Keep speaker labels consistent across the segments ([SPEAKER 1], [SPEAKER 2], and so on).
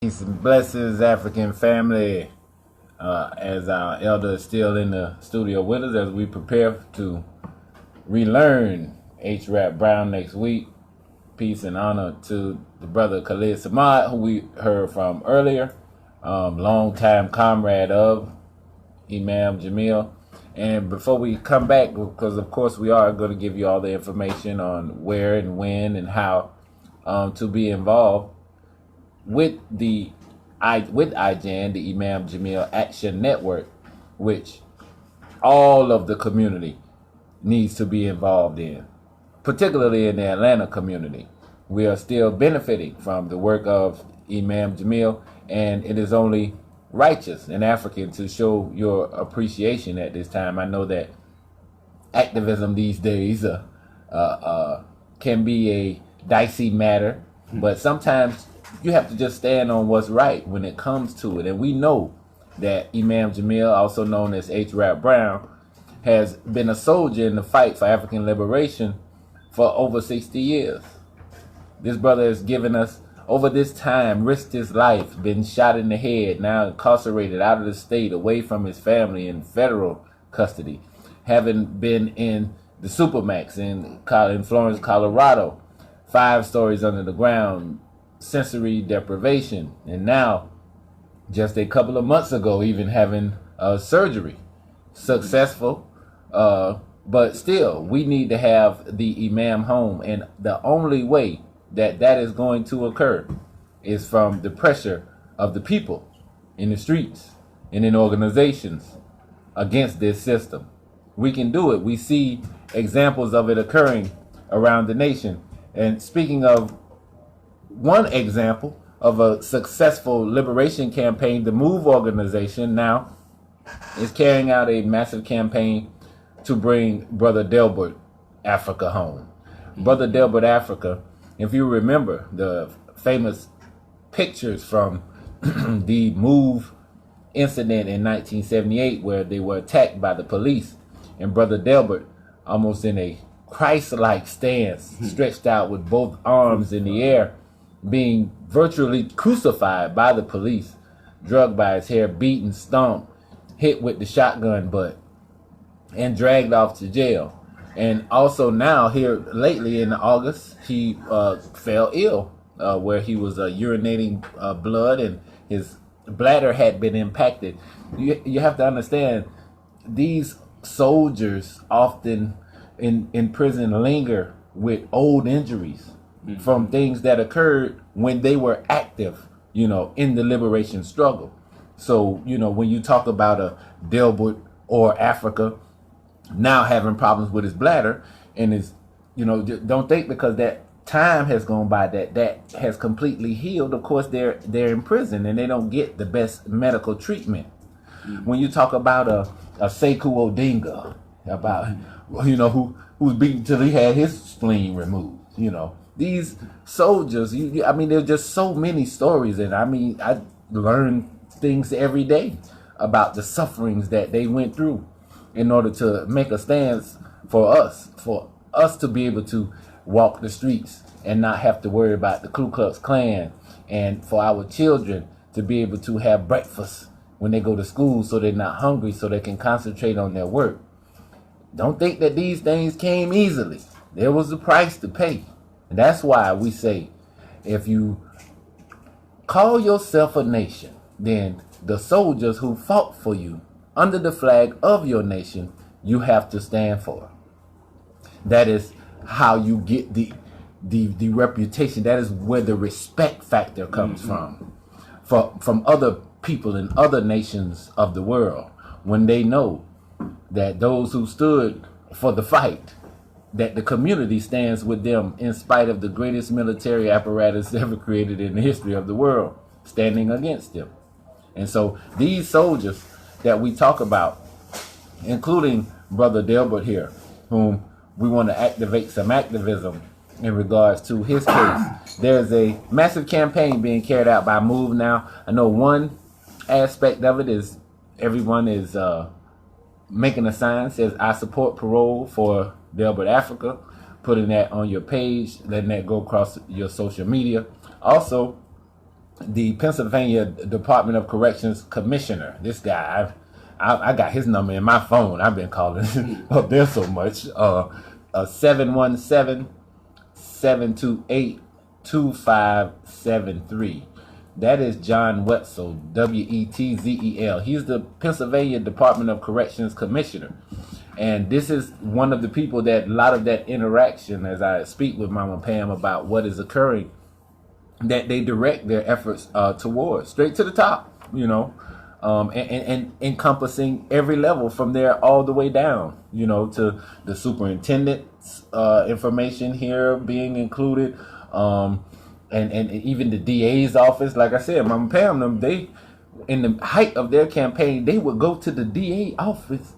[SPEAKER 1] Peace and blessings, African family. As our elder is still in the studio with us, as we prepare to relearn H-Rap Brown next week. Peace and honor to the brother Khalid Samad, who we heard from earlier, longtime comrade of Imam Jamil. And before we come back, because of course we are going to give you all the information on where and when and how to be involved with IJAN, the Imam Jamil Action Network, which all of the community needs to be involved in, particularly in the Atlanta community. We are still benefiting from the work of Imam Jamil, and it is only righteous and African to show your appreciation at this time. I know that activism these days can be a dicey matter, but sometimes you have to just stand on what's right when it comes to it. And we know that Imam Jamil, also known as H-Rap Brown, has been a soldier in the fight for African liberation for over 60 years. This brother has given us, over this time, risked his life, been shot in the head, now incarcerated out of the state, away from his family in federal custody, having been in the Supermax in Florence, Colorado, 5 stories under the ground, sensory deprivation, and now just a couple of months ago even having surgery, successful, but still we need to have the Imam home, and the only way that is going to occur is from the pressure of the people in the streets and in organizations against this system. We can do it. We see examples of it occurring around the nation. And speaking of one example of a successful liberation campaign, the MOVE organization now is carrying out a massive campaign to bring Brother Delbert Africa home. Brother Delbert Africa, if you remember the famous pictures from the MOVE incident in 1978 where they were attacked by the police, and Brother Delbert, almost in a Christ-like stance, stretched out with both arms in the air, being virtually crucified by the police, drugged by his hair, beaten, stomped, hit with the shotgun butt, and dragged off to jail. And also now, here lately in August, he fell ill, where he was urinating blood, and his bladder had been impacted. You have to understand, these soldiers often in prison linger with old injuries from things that occurred when they were active, in the liberation struggle. So, when you talk about a Delbert or Africa now having problems with his bladder, and his, don't think because that time has gone by that has completely healed. Of course, they're in prison and they don't get the best medical treatment. When you talk about a Sekou Odinga, about who's beaten till he had his spleen removed, these soldiers, there's just so many stories, and I learn things every day about the sufferings that they went through in order to make a stance for us to be able to walk the streets and not have to worry about the Ku Klux Klan, and for our children to be able to have breakfast when they go to school so they're not hungry, so they can concentrate on their work. Don't think that these things came easily. There was a price to pay. And that's why we say, if you call yourself a nation, then the soldiers who fought for you under the flag of your nation, you have to stand for. That is how you get the reputation. That is where the respect factor comes from other people in other nations of the world, when they know that those who stood for the fight, that the community stands with them in spite of the greatest military apparatus ever created in the history of the world standing against them. And so these soldiers that we talk about, including Brother Delbert here, whom we want to activate some activism in regards to his case. There's a massive campaign being carried out by MOVE now. I know one aspect of it is everyone is making a sign, says, "I support parole for Delbert Africa," putting that on your page, letting that go across your social media. Also, the Pennsylvania Department of Corrections Commissioner. This guy, I got his number in my phone. I've been calling up there so much. 717-728-2573. That is John Wetzel, Wetzel. He's the Pennsylvania Department of Corrections Commissioner. And this is one of the people that a lot of that interaction, as I speak with Mama Pam about what is occurring, that they direct their efforts towards, straight to the top, and encompassing every level from there all the way down, to the superintendent's information here being included, and even the DA's office. Like I said, Mama Pam, they, in the height of their campaign, they would go to the DA office,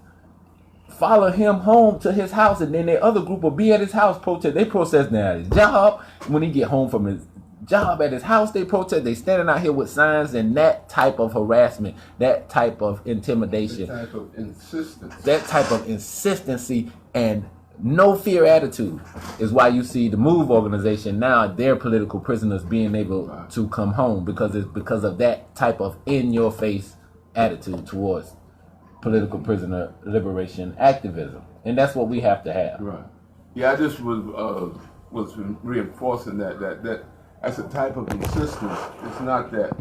[SPEAKER 1] follow him home to his house, and then the other group will be at his house protest. They protest now at his job. When he get home from his job at his house, they protest. They standing out here with signs, and that type of harassment, that type of intimidation,
[SPEAKER 2] that type of insistence,
[SPEAKER 1] that type of insistency and no fear attitude is why you see the MOVE organization now, their political prisoners being able to come home, because it's because of that type of in-your-face attitude towards political prisoner liberation activism, and that's what we have to have.
[SPEAKER 2] Right. Yeah, I just was reinforcing that that's a type of insistence. It's not that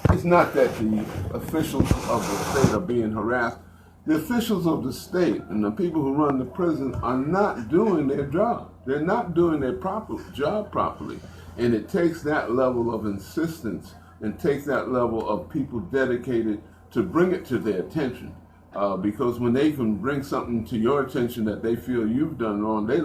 [SPEAKER 2] the officials of the state are being harassed. The officials of the state and the people who run the prison are not doing their job. They're not doing their job properly, and it takes that level of insistence and takes that level of people dedicated to bring it to their attention, because when they can bring something to your attention that they feel you've done wrong, they